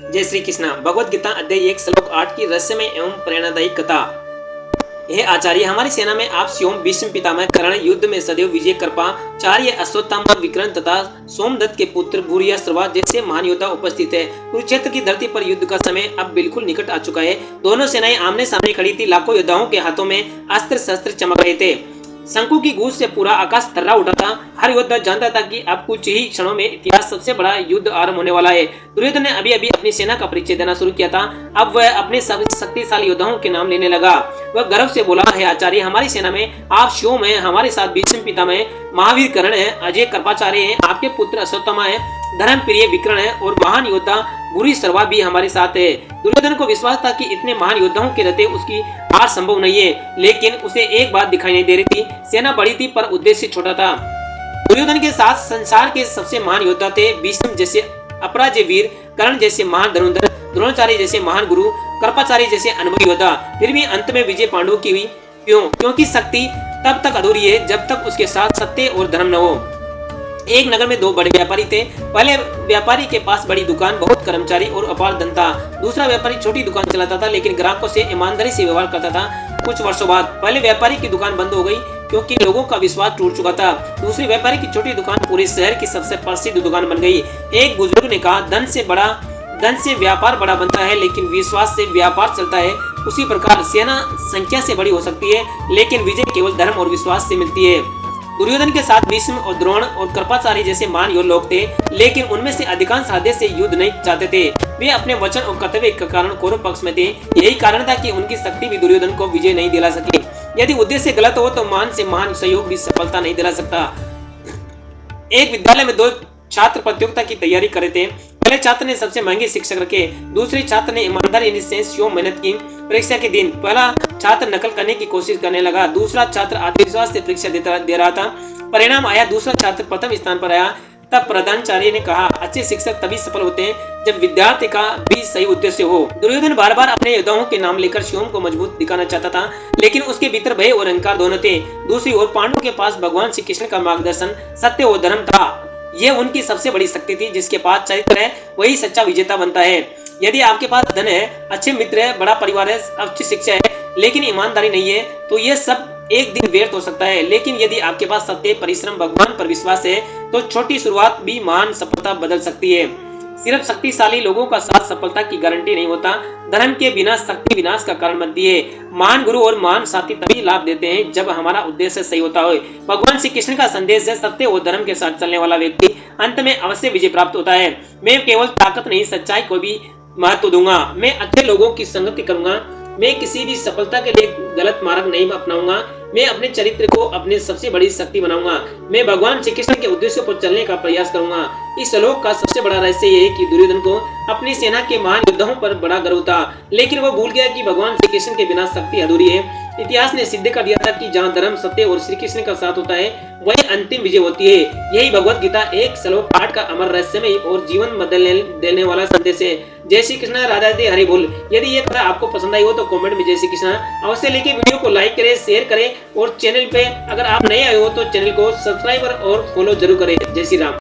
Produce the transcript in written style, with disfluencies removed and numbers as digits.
जय श्री कृष्णा। भगवद गीता अध्याय 1 श्लोक 8 की रहस्यमय एवं प्रेरणादायी कथा। हे आचार्य, हमारी सेना में आप स्वयं भीष्म पितामह, कर्ण, युद्ध में सदैव विजय कृपाचार्य, अश्वत्थामा, विकर्ण तथा सोमदत्त के पुत्र भूरिश्रवा जैसे महान योद्धा उपस्थित है। कुरुक्षेत्र की धरती पर युद्ध का समय अब बिल्कुल निकट आ चुका है। दोनों सेनाएं आमने सामने खड़ी थी। लाखों योद्धाओं के हाथों में अस्त्र शस्त्र चमक रहे थे। शंकु की गूंज से पूरा आकाश थर्रा उठा था। हर योद्धा जानता था कि अब कुछ ही क्षणों में इतिहास सबसे बड़ा युद्ध आरंभ होने वाला है। दुर्योधन ने अभी अभी अपनी सेना का परिचय देना शुरू किया था। अब वह अपने शक्तिशाली योद्धाओं के नाम लेने लगा। वह गर्व से बोला, है आचार्य, हमारी सेना में आप स्वयं हैं, हमारे साथ भीष्म पितामह, महावीर कर्ण है, अजय कृपाचार्य है, आपके पुत्र अश्वत्थामा है, धर्म प्रिय विकर्ण है और महान योद्धा भूरिश्रवा भी हमारे साथ है। दुर्योधन को विश्वास था कि इतने महान योद्धाओं के रहते उसकी हार संभव नहीं है, लेकिन उसे एक बात दिखाई नहीं दे रही थी। सेना बड़ी थी पर उद्देश्य छोटा था। दुर्योधन के साथ संसार के सबसे महान योद्धा थे। भीष्म जैसे अपराजय वीर, कर्ण जैसे महान धनुर्धर, द्रोणाचार्य जैसे महान गुरु, कृपाचार्य जैसे अनुभवी योद्धा। फिर भी अंत में विजय पांडवों की हुई। क्यों? क्योंकि शक्ति तब तक अधूरी है जब तक उसके साथ सत्य और धर्म न हो। एक नगर में दो बड़े व्यापारी थे। पहले व्यापारी के पास बड़ी दुकान, बहुत कर्मचारी और अपार धन था। दूसरा व्यापारी छोटी दुकान चलाता था, लेकिन ग्राहकों से ईमानदारी से व्यवहार करता था। कुछ वर्षों बाद पहले व्यापारी की दुकान बंद हो गई क्योंकि लोगों का विश्वास टूट चुका था। दूसरे व्यापारी की छोटी दुकान पूरे शहर की सबसे प्रसिद्ध दुकान बन गई। एक बुजुर्ग ने कहा, धन से व्यापार बड़ा बनता है, लेकिन विश्वास से व्यापार चलता है। उसी प्रकार सेना संख्या से बड़ी हो सकती है, लेकिन विजय केवल धर्म और विश्वास से मिलती है। दुर्योधन के साथ भीष्म और द्रोण और कृपाचार्य जैसे महान योद्धा लोग थे, लेकिन उनमें से अधिकांश हृदय से युद्ध नहीं चाहते थे। वे अपने वचन और कर्तव्य के कारण कौरव पक्ष में थे। यही कारण था कि उनकी शक्ति भी दुर्योधन को विजय नहीं दिला सकी। यदि उद्देश्य गलत हो तो महान से महान सहयोग भी सफलता नहीं दिला सकता। एक विद्यालय में दो छात्र प्रतियोगिता की तैयारी कर रहे थे। पहले छात्र ने सबसे महंगे शिक्षक रखे, दूसरे छात्र ने ईमानदारी से स्वयं मेहनत की। परीक्षा के दिन पहला छात्र नकल करने की कोशिश करने लगा, दूसरा छात्र आत्मविश्वास से परीक्षा दे रहा था। परिणाम आया, दूसरा छात्र प्रथम स्थान पर आया। तब प्रधानाचार्य ने कहा, अच्छे शिक्षक तभी सफल होते हैं जब विद्यार्थी का भी सही उद्देश्य हो। दुर्योधन बार बार अपने योद्धाओं के नाम लेकर स्वयं को मजबूत दिखाना चाहता था, लेकिन उसके भीतर भय और अहंकार दोनों थे। दूसरी ओर पांडवों के पास भगवान श्री कृष्ण का मार्गदर्शन, सत्य और धर्म था। यह उनकी सबसे बड़ी शक्ति थी। जिसके पास चरित्र है वही सच्चा विजेता बनता है। यदि आपके पास धन है, अच्छे मित्र है, बड़ा परिवार है, अच्छी शिक्षा है, लेकिन ईमानदारी नहीं है, तो यह सब एक दिन व्यर्थ हो सकता है। लेकिन यदि आपके पास सत्य, परिश्रम, भगवान पर विश्वास है, तो छोटी शुरुआत भी महान सफलता बदल सकती है। सिर्फ शक्तिशाली लोगों का साथ सफलता की गारंटी नहीं होता। धर्म के बिना शक्ति विनाश का कारण बनती है। महान गुरु और महान साथी तभी लाभ देते हैं जब हमारा उद्देश्य सही होता है। भगवान श्री कृष्ण का संदेश है, सत्य और धर्म के साथ चलने वाला व्यक्ति अंत में अवश्य विजय प्राप्त होता है। मैं केवल ताकत नहीं, सच्चाई को भी महत्व दूंगा। मैं अच्छे लोगों की संगति करूंगा। मैं किसी भी सफलता के लिए गलत मार्ग नहीं अपनाऊंगा। मैं अपने चरित्र को अपनी सबसे बड़ी शक्ति बनाऊंगा। मैं भगवान श्री कृष्ण के उद्देश्यों पर चलने का प्रयास करूंगा। इस श्लोक का सबसे बड़ा रहस्य यह है कि दुर्योधन को अपनी सेना के महान योद्धाओं पर बड़ा गर्व था, लेकिन वह भूल गया कि भगवान श्री कृष्ण के बिना शक्ति अधूरी है। इतिहास ने सिद्ध कर दिया था कि जहाँ धर्म, सत्य और श्री कृष्ण का साथ होता है, वही अंतिम विजय होती है। यही भगवद गीता 1 श्लोक 8 का अमर रहस्यमय और जीवन बदल देने वाला संदेश है। जय श्री कृष्ण, राधा राधे, हरि बोल। यदि ये कथा आपको पसंद आई हो तो कमेंट में जय श्री कृष्ण अवश्य लिखे। वीडियो को लाइक करें, शेयर करें और चैनल पे अगर आप नए आए हो तो चैनल को सब्सक्राइब और फॉलो जरूर करें। जय श्री राम।